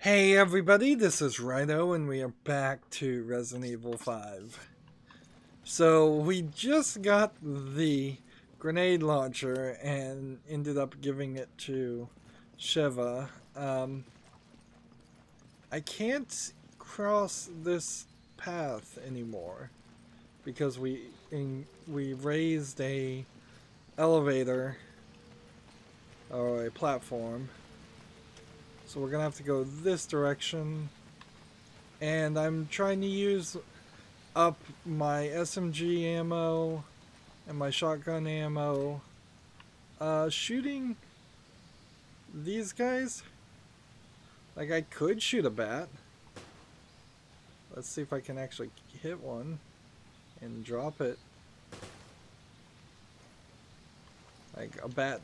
Hey everybody, this is Rydo and we are back to Resident Evil 5. So we just got the grenade launcher and ended up giving it to Sheva. I can't cross this path anymore because we raised a elevator or a platform. So we're gonna have to go this direction, and I'm trying to use up my SMG ammo and my shotgun ammo shooting these guys. Like, I could shoot a bat. Let's see if I can actually hit one and drop it. Like, a bat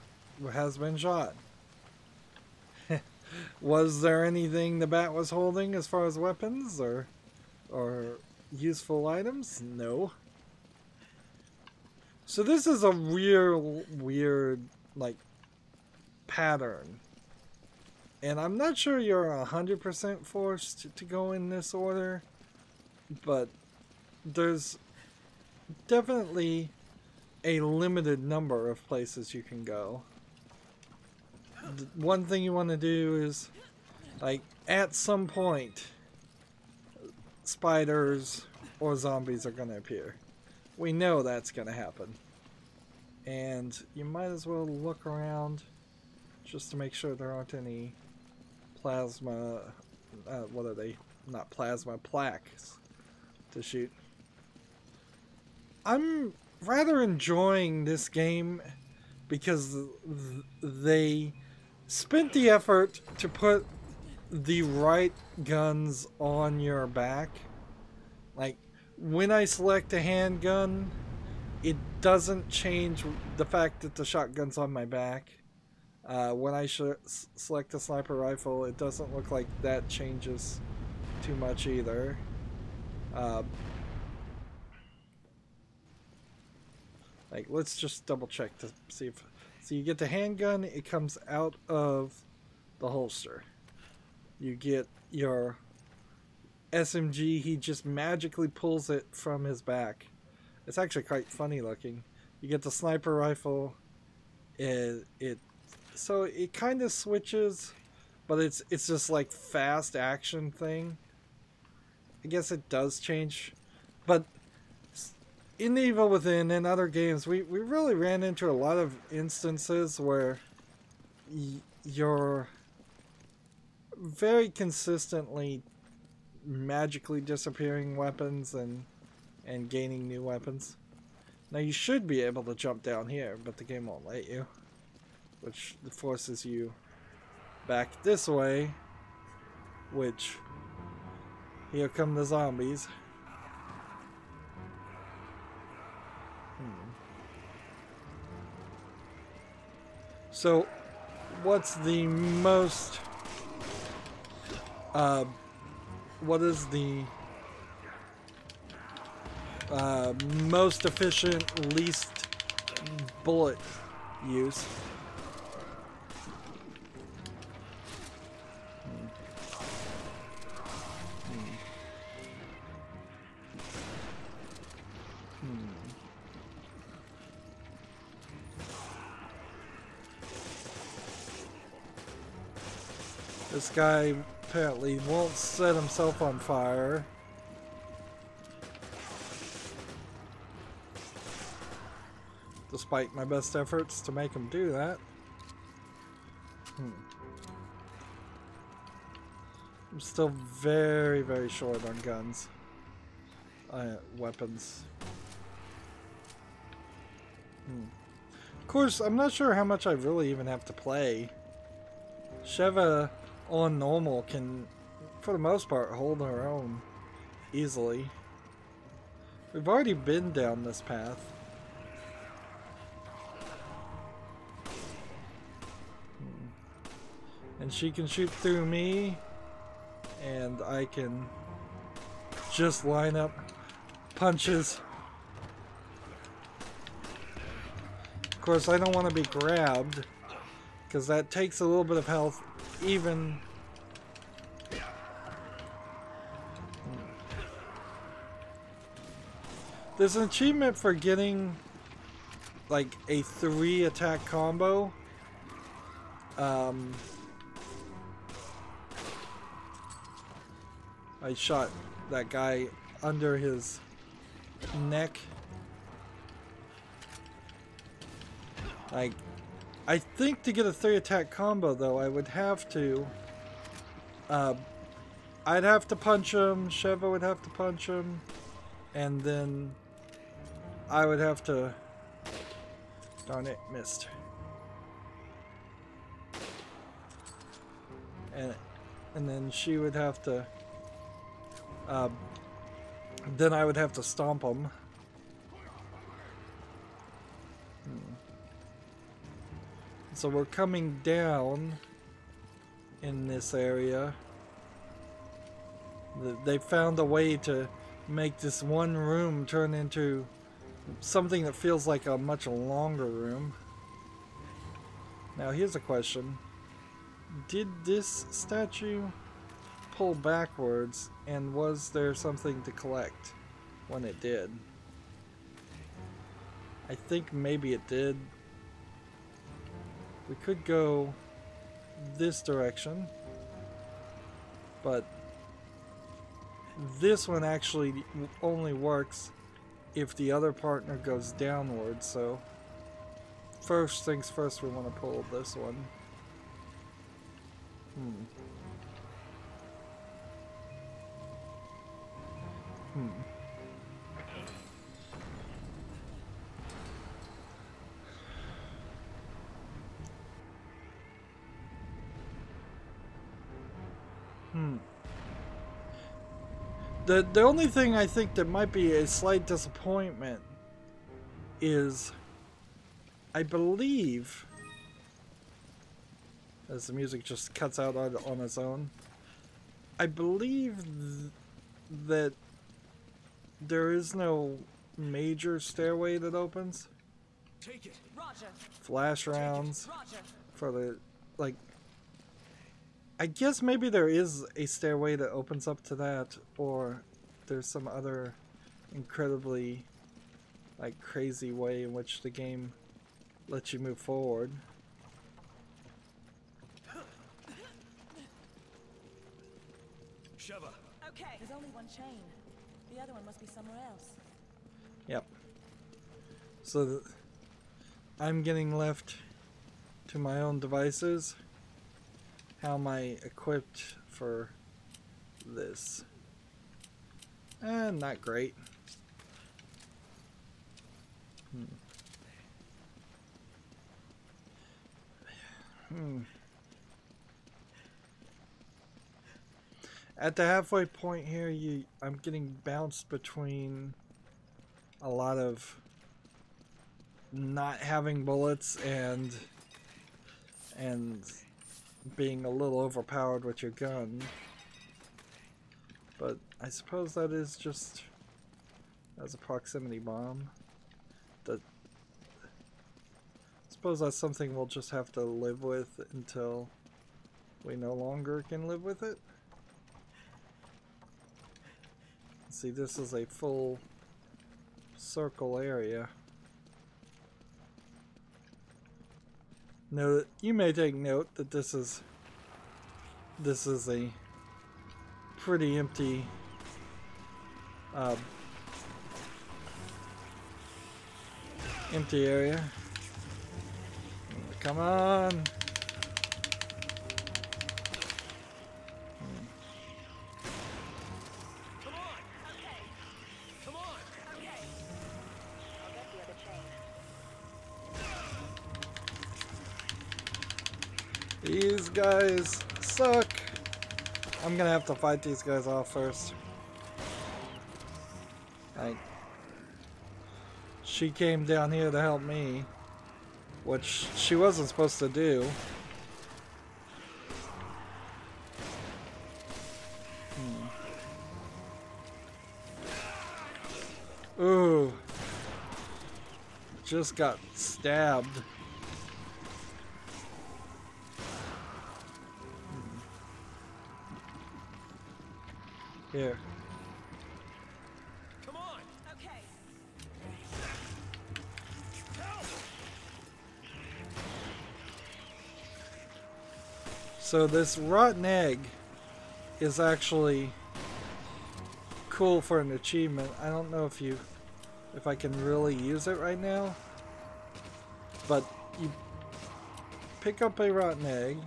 has been shot. Was there anything the bat was holding as far as weapons or useful items? No. So this is a real weird, like, pattern. And I'm not sure you're 100% forced to go in this order, but there's definitely a limited number of places you can go. One thing you want to do is, like, at some point spiders or zombies are going to appear. We know that's going to happen, and you might as well look around just to make sure there aren't any plasma what are they, not plasma, plaques to shoot. I'm rather enjoying this game because they spent the effort to put the right guns on your back. Like, when I select a handgun, it doesn't change the fact that the shotgun's on my back. When I select a sniper rifle, it doesn't look like that changes too much either. Like, let's just double check to see if... So you get the handgun, it comes out of the holster. You get your SMG, he just magically pulls it from his back. It's actually quite funny looking. You get the sniper rifle, so it kind of switches, but it's just like fast action thing. I guess it does change, but in Evil Within and other games, we really ran into a lot of instances where you're very consistently magically disappearing weapons and gaining new weapons. Now you should be able to jump down here, but the game won't let you, which forces you back this way, which here come the zombies. So, what's the most, what is the most efficient, least bullet use? This guy apparently won't set himself on fire. Despite my best efforts to make him do that. I'm still very, very short on guns. Weapons. Of course, I'm not sure how much I really even have to play. Sheva on normal can, for the most part, hold her own easily. We've already been down this path. And she can shoot through me, and I can just line up punches. Of course, I don't want to be grabbed, because that takes a little bit of health even There's an achievement for getting like a 3 attack combo. I shot that guy under his neck. Like, I think to get a 3 attack combo though, I would have to I'd have to punch him, Sheva would have to punch him, and then I would have to... Darn it, missed. And then she would have to... then I would have to stomp him. So we're coming down in this area. They found a way to make this one room turn into something that feels like a much longer room. Now here's a question. Did this statue pull backwards, and was there something to collect when it did? I think maybe it did. We could go this direction, but this one actually only works if the other partner goes downward, so first things first, we want to pull this one. The only thing I think that might be a slight disappointment is, I believe, as the music just cuts out on its own, I believe that there is no major stairway that opens. Take it. Roger. Flash rounds Roger. for the, like, I guess maybe there is a stairway that opens up to that, or there's some other incredibly, like, crazy way in which the game lets you move forward. Sheva. Okay. There's only one chain. The other one must be somewhere else. Yep. So I'm getting left to my own devices. How am I equipped for this? Not great. At the halfway point here, I'm getting bounced between a lot of not having bullets and being a little overpowered with your gun. But I suppose that is just as a proximity bomb. I suppose that's something we'll just have to live with until we no longer can live with it. See, this is a full circle area. Now, you may take note that this is a pretty empty empty area. Come on. These guys suck. I'm gonna have to fight these guys off first. She came down here to help me, which she wasn't supposed to do. Ooh. Just got stabbed. Here. Come on. Okay. So this rotten egg is actually cool for an achievement. I don't know if I can really use it right now, but you pick up a rotten egg.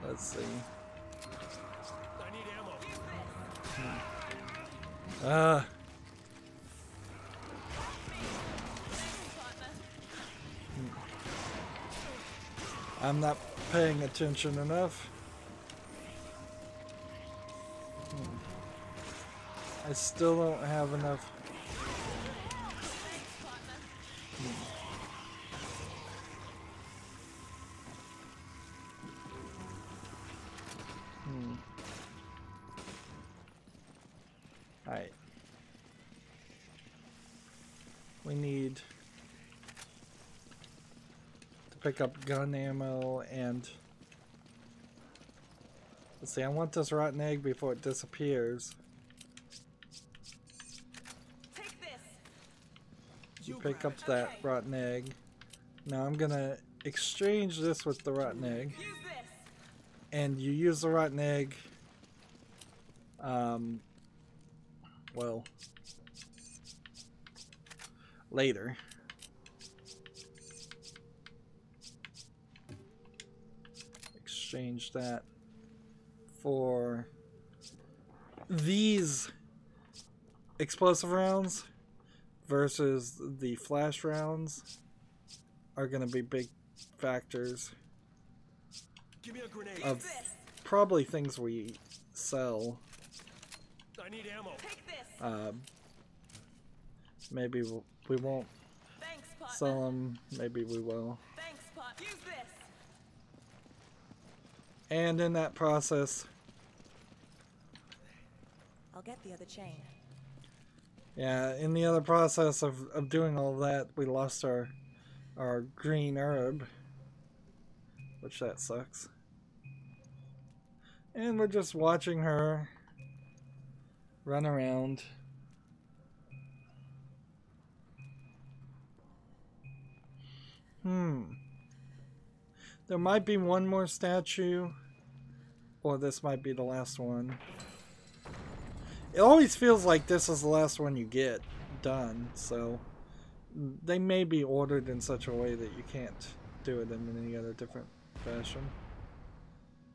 Let's see. I need ammo. I'm not paying attention enough. I still don't have enough. Alright. We need to pick up gun ammo and... Let's see, I want this rotten egg before it disappears. Take this. You pick up that rotten egg. Now I'm gonna exchange this with the rotten egg. Use this. And you use the rotten egg, well, later. Exchange that for these explosive rounds versus the flash rounds are going to be big factors Give me a grenade. of probably things we sell. I need ammo. Take this. Maybe we won't Thanks, partner. sell them. Maybe we will. Thanks, partner. Use this. And in that process, I'll get the other chain. yeah, in the other process of doing all that, we lost our green herb, which that sucks. And we're just watching her run around. There might be one more statue, or this might be the last one. It always feels like this is the last one you get done, so they may be ordered in such a way that you can't do it in any other different fashion.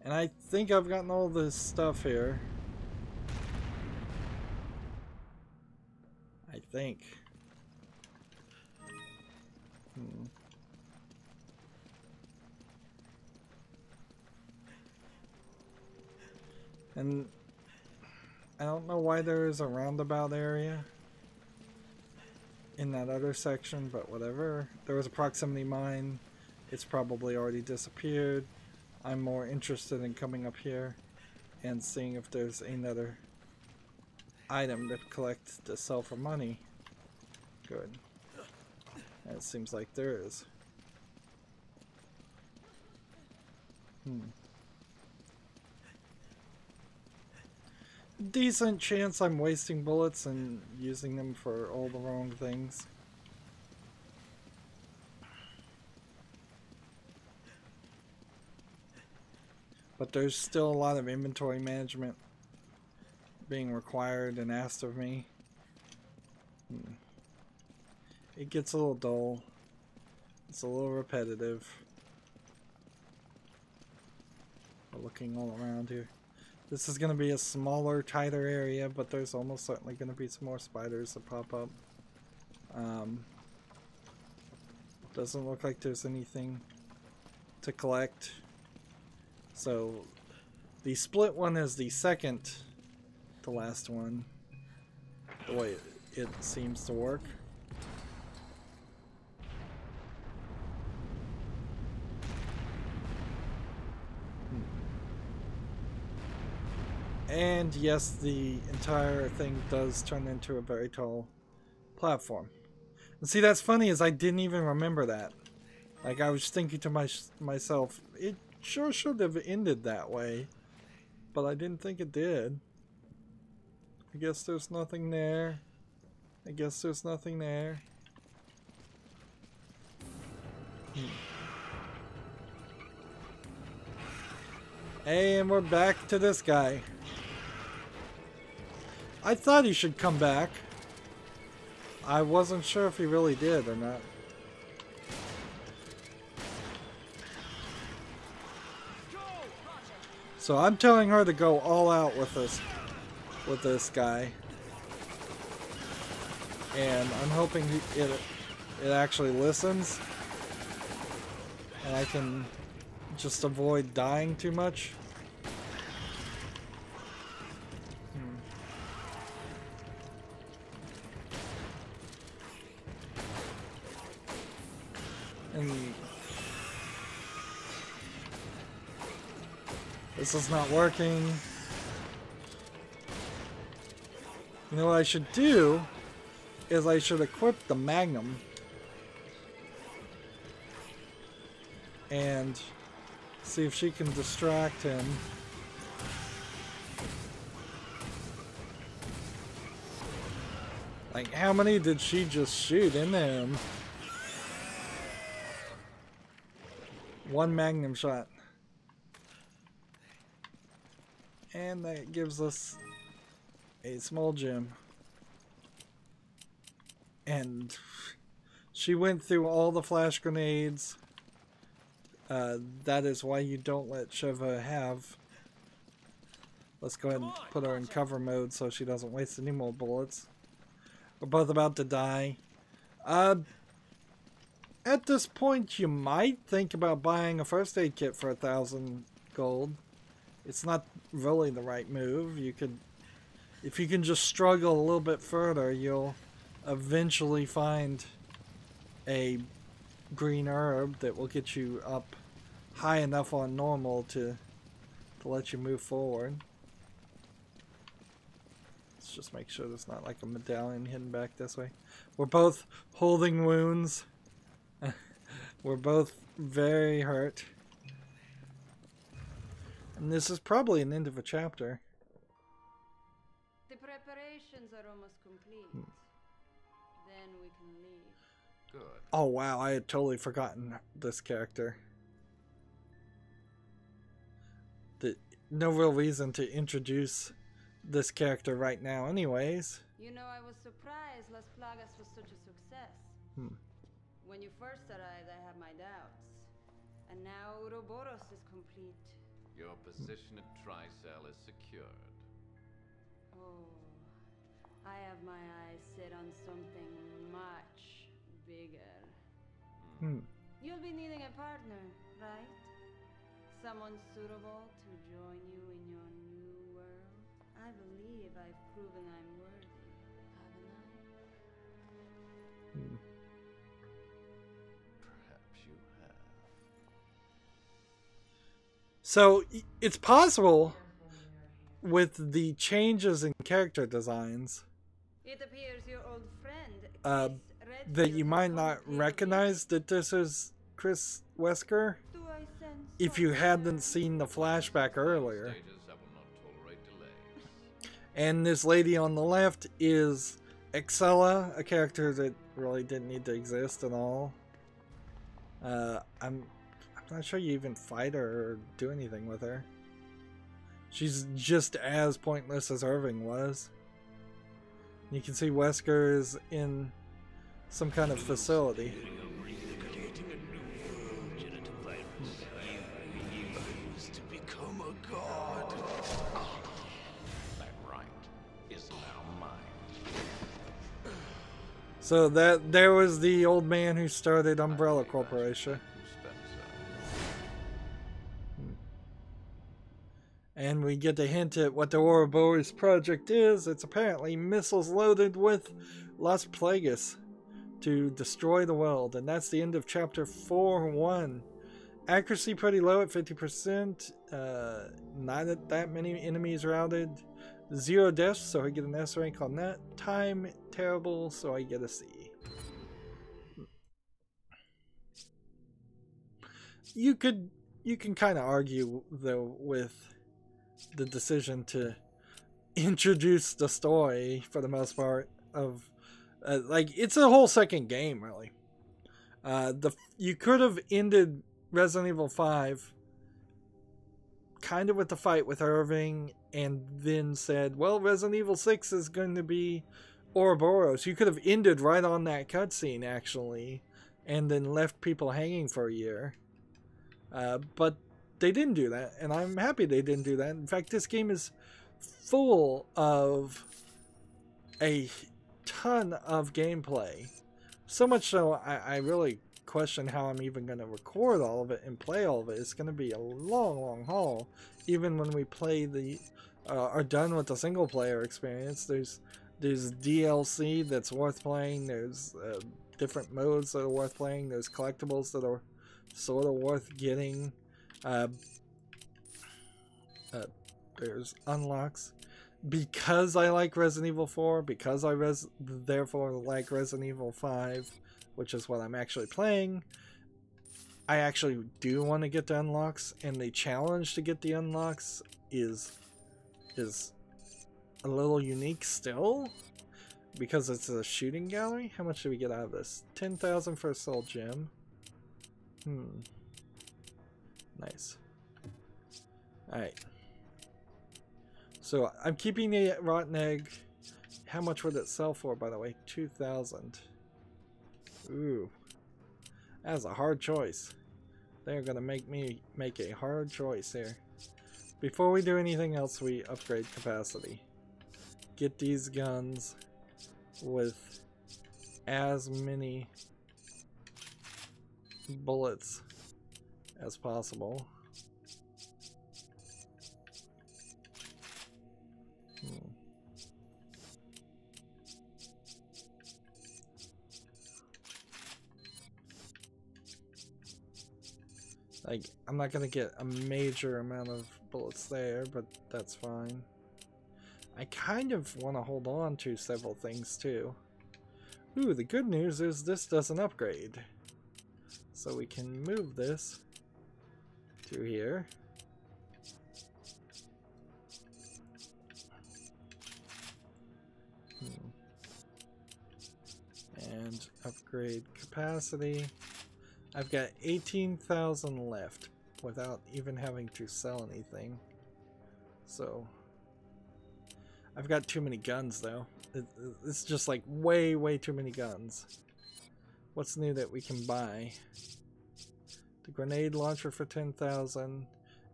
And I think I've gotten all this stuff here. I think. And I don't know why there is a roundabout area in that other section, but whatever. There was a proximity mine. It's probably already disappeared. I'm more interested in coming up here and seeing if there's another item to collect to sell for money. Good. And it seems like there is. Decent chance I'm wasting bullets and using them for all the wrong things. But there's still a lot of inventory management being required and asked of me. It gets a little dull. It's a little repetitive. Looking all around here. This is going to be a smaller, tighter area, but there's almost certainly going to be some more spiders that pop up. Doesn't look like there's anything to collect. So the split one is the second to last one, the way it seems to work. And yes, the entire thing does turn into a very tall platform. And see, that's funny, is I didn't even remember that. Like, I was thinking to myself, it sure should have ended that way, but I didn't think it did. I guess there's nothing there. I guess there's nothing there. And we're back to this guy. I thought he should come back. I wasn't sure if he really did or not. So I'm telling her to go all out with this guy. And I'm hoping it actually listens. And I can just avoid dying too much. And this is not working. You know what I should do is I should equip the Magnum and see if she can distract him. Like, how many did she just shoot into him? One Magnum shot. And that gives us a small gem. And she went through all the flash grenades. That is why you don't let Sheva have. Let's go ahead and put her in cover mode so she doesn't waste any more bullets. We're both about to die. At this point, you might think about buying a first aid kit for 1,000 gold. It's not really the right move. You could, if you can just struggle a little bit further, you'll eventually find a green herb that will get you up high enough on normal to let you move forward. Let's just make sure there's not like a medallion hidden back this way. We're both holding wounds. We're both very hurt. And this is probably an end of a chapter. The preparations are almost complete. Then we can leave. Good. Oh wow, I had totally forgotten this character. No real reason to introduce this character right now anyways. You know, I was surprised Las Plagas was such a success. When you first arrived, I had my doubts. And now Ouroboros is complete. Your position at Tricell is secured. Oh, I have my eyes set on something much bigger. You'll be needing a partner, right? Someone suitable to join you in your new world? I believe I've proven I'm worthy, haven't I? Perhaps you have. So it's possible with the changes in character designs It appears your old friend, Redfield, that you might has not come to recognize that this is Chris Wesker Do I sense if you something? hadn't seen the flashback earlier. Stages that will not tolerate delays. And this lady on the left is Excella, a character that really didn't need to exist at all. I'm not sure you even fight her or do anything with her. She's just as pointless as Irving was. You can see Wesker is in some kind of facility. To become a god. That right is now mine. So there was the old man who started Umbrella Corporation. Who Spencer? And we get a hint at what the Ouroboros project is. It's apparently missiles loaded with Las Plagas to destroy the world. And that's the end of chapter 4-1. Accuracy pretty low at 50%. Not that many enemies routed. 0 deaths, so I get an S rank on that. Time terrible, so I get a C. You can kind of argue though with the decision to introduce the story for the most part of like it's a whole second game really. You could have ended Resident Evil 5 kind of with the fight with Irving and then said, well, Resident Evil 6 is going to be Ouroboros. You could have ended right on that cutscene, actually, and then left people hanging for a year. But they didn't do that, and I'm happy they didn't do that. In fact, this game is full of a ton of gameplay. So much so, I really question how I'm even going to record all of it and play all of it. It's going to be a long haul, even when we play are done with the single player experience. There's DLC that's worth playing. There's different modes that are worth playing. There's collectibles that are sort of worth getting. There's unlocks. Because I like Resident Evil 4, because I therefore like Resident Evil 5, which is what I'm actually playing, I actually do want to get the unlocks, and the challenge to get the unlocks is a little unique still, because it's a shooting gallery. How much do we get out of this? 10,000 for a soul gem. Nice. Alright. So I'm keeping the rotten egg. How much would it sell for, by the way? 2,000. Ooh. That's a hard choice. They're gonna make me make a hard choice here. Before we do anything else, we upgrade capacity. Get these guns with as many bullets as possible. Like, I'm not gonna get a major amount of bullets there, but that's fine. I kind of want to hold on to several things too. Ooh, the good news is this doesn't upgrade. So we can move this to here. And upgrade capacity. I've got 18,000 left without even having to sell anything. So I've got too many guns though. It's just like way too many guns. What's new that we can buy? The grenade launcher for 10,000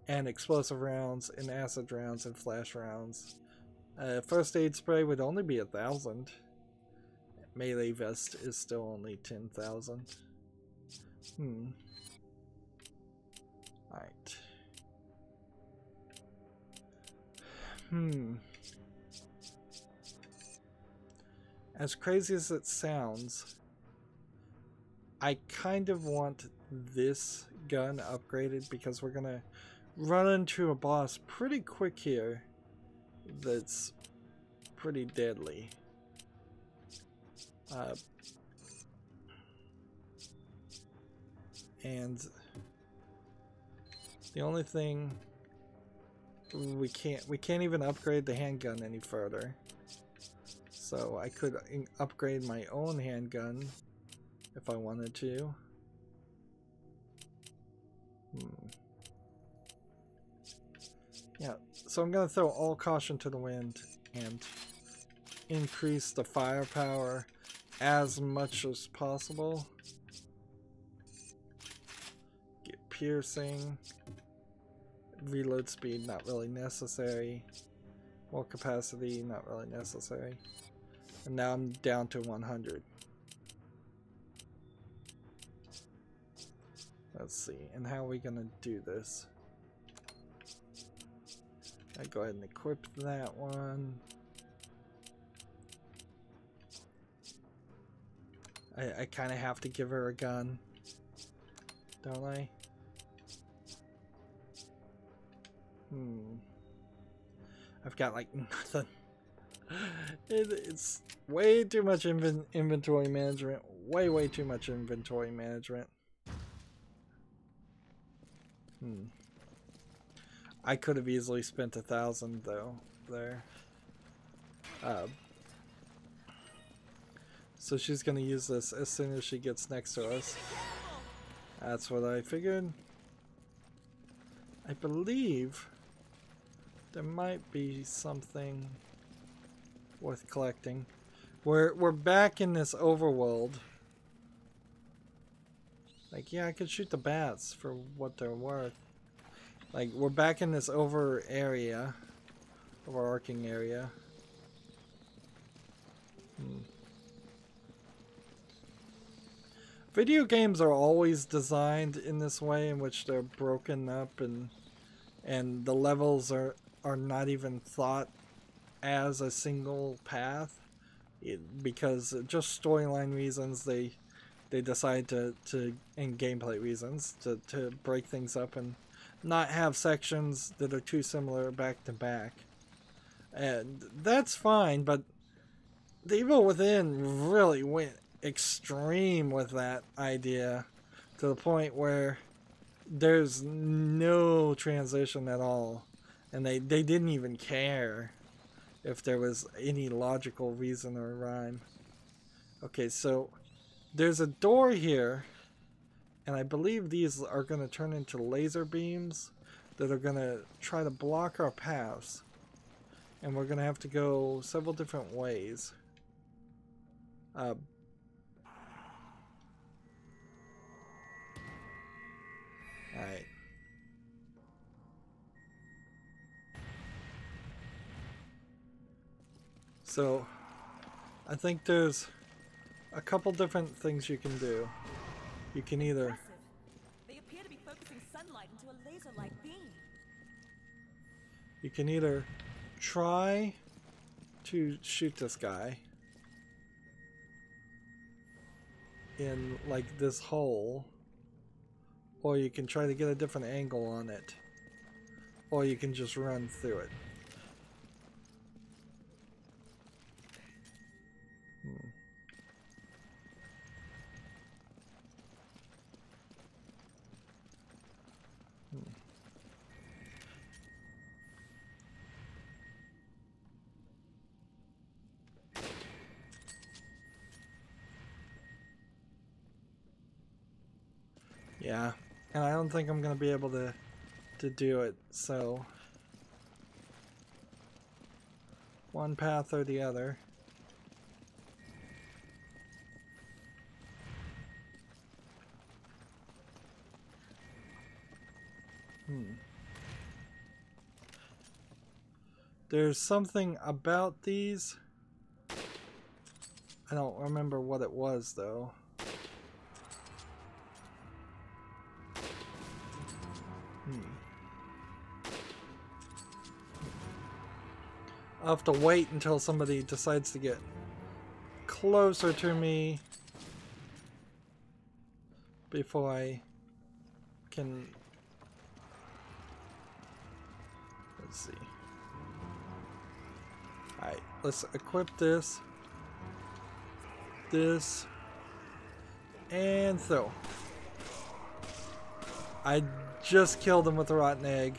and explosive rounds and acid rounds and flash rounds. First aid spray would only be 1,000. Melee vest is still only 10,000. Alright. As crazy as it sounds, I kind of want this gun upgraded because we're gonna run into a boss pretty quick here that's pretty deadly. And the only thing we can't even upgrade the handgun any further. So I could upgrade my own handgun if I wanted to. Yeah, so I'm gonna throw all caution to the wind and increase the firepower as much as possible. Get piercing. Reload speed, not really necessary. More capacity, not really necessary. And now I'm down to 100. Let's see, and how are we gonna do this? I go ahead and equip that one. I kind of have to give her a gun, don't I? I've got like nothing. It's way too much inventory management. Way too much inventory management. I could have easily spent 1,000 though there. So she's gonna use this as soon as she gets next to us. That's what I figured. I believe There might be something worth collecting. We're back in this overworld. Like, yeah, I could shoot the bats for what they're worth. Like, we're back in this overarching area. Video games are always designed in this way, in which they're broken up and the levels are not even thought as a single path. Because just storyline reasons, they decide to and gameplay reasons to break things up and not have sections that are too similar back to back. And that's fine, but The Evil Within really went extreme with that idea to the point where there's no transition at all, and they didn't even care if there was any logical reason or rhyme. Okay, so there's a door here, and I believe these are going to turn into laser beams that are going to try to block our paths, and we're going to have to go several different ways. Alright. So, I think there's a couple different things you can do. You can either... They appear to be focusing sunlight into a laser-like beam. You can either try to shoot this guy in, like, this hole, or you can try to get a different angle on it, or you can just run through it. Yeah, and I don't think I'm gonna be able to do it, so one path or the other. There's something about these. I don't remember what it was though. I'll have to wait until somebody decides to get closer to me before I can... Let's see. Alright, let's equip this, and throw. I just killed him with a rotten egg.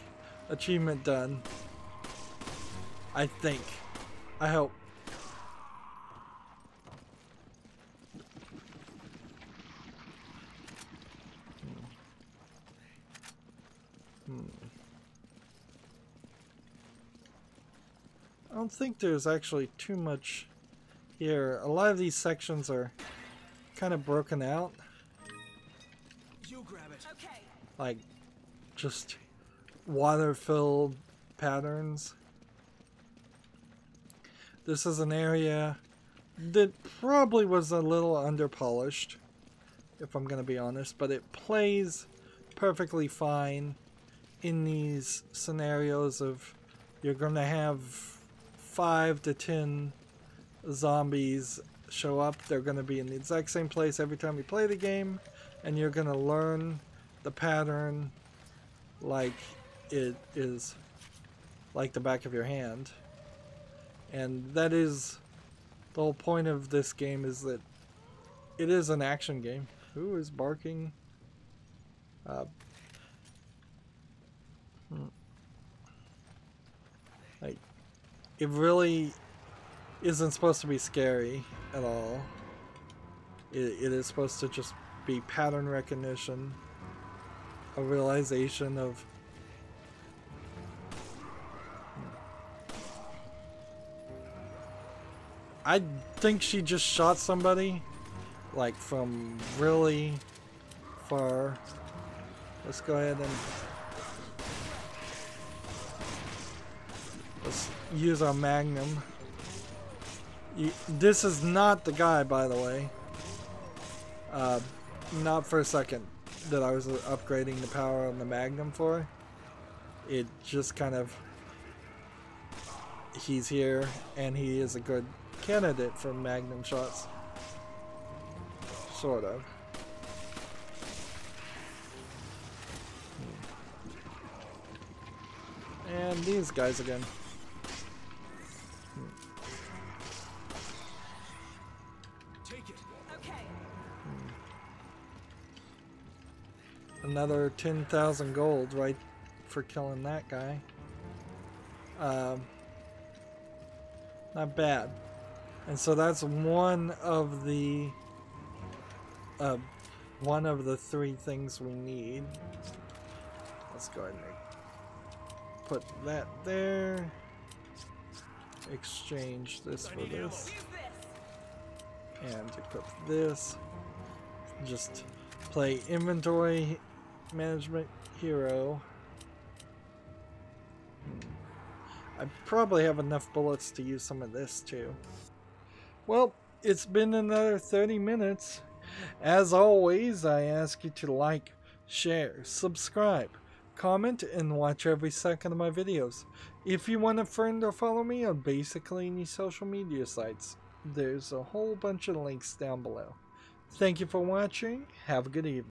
Achievement done. I think. I hope. I don't think there's actually too much here. A lot of these sections are kind of broken out. You grab it. Okay. Like just water-filled patterns. This is an area that probably was a little underpolished, if I'm going to be honest, but it plays perfectly fine in these scenarios of you're going to have 5 to 10 zombies show up. They're going to be in the exact same place every time you play the game, and you're going to learn the pattern like it is like the back of your hand. And that is the whole point of this game, is that it is an action game. Who is barking? Like, it really isn't supposed to be scary at all. It is supposed to just be pattern recognition, a realization of... I think she just shot somebody, like, from really far. Let's go ahead and let's use our magnum. This is not the guy, by the way. Not for a second that I was upgrading the power on the magnum for. It just kind of, he's here and he is a good candidate for magnum shots. Sort of. And these guys again. Take it. Okay. Another 10,000 gold right for killing that guy. Not bad. And so that's one of the 3 things we need. Let's go ahead and put that there. Exchange this for this. And equip this. Just play inventory management hero. I probably have enough bullets to use some of this too. Well, it's been another 30 minutes. As always, I ask you to like, share, subscribe, comment, and watch every second of my videos. If you want to friend or follow me on basically any social media sites, there's a whole bunch of links down below. Thank you for watching. Have a good evening.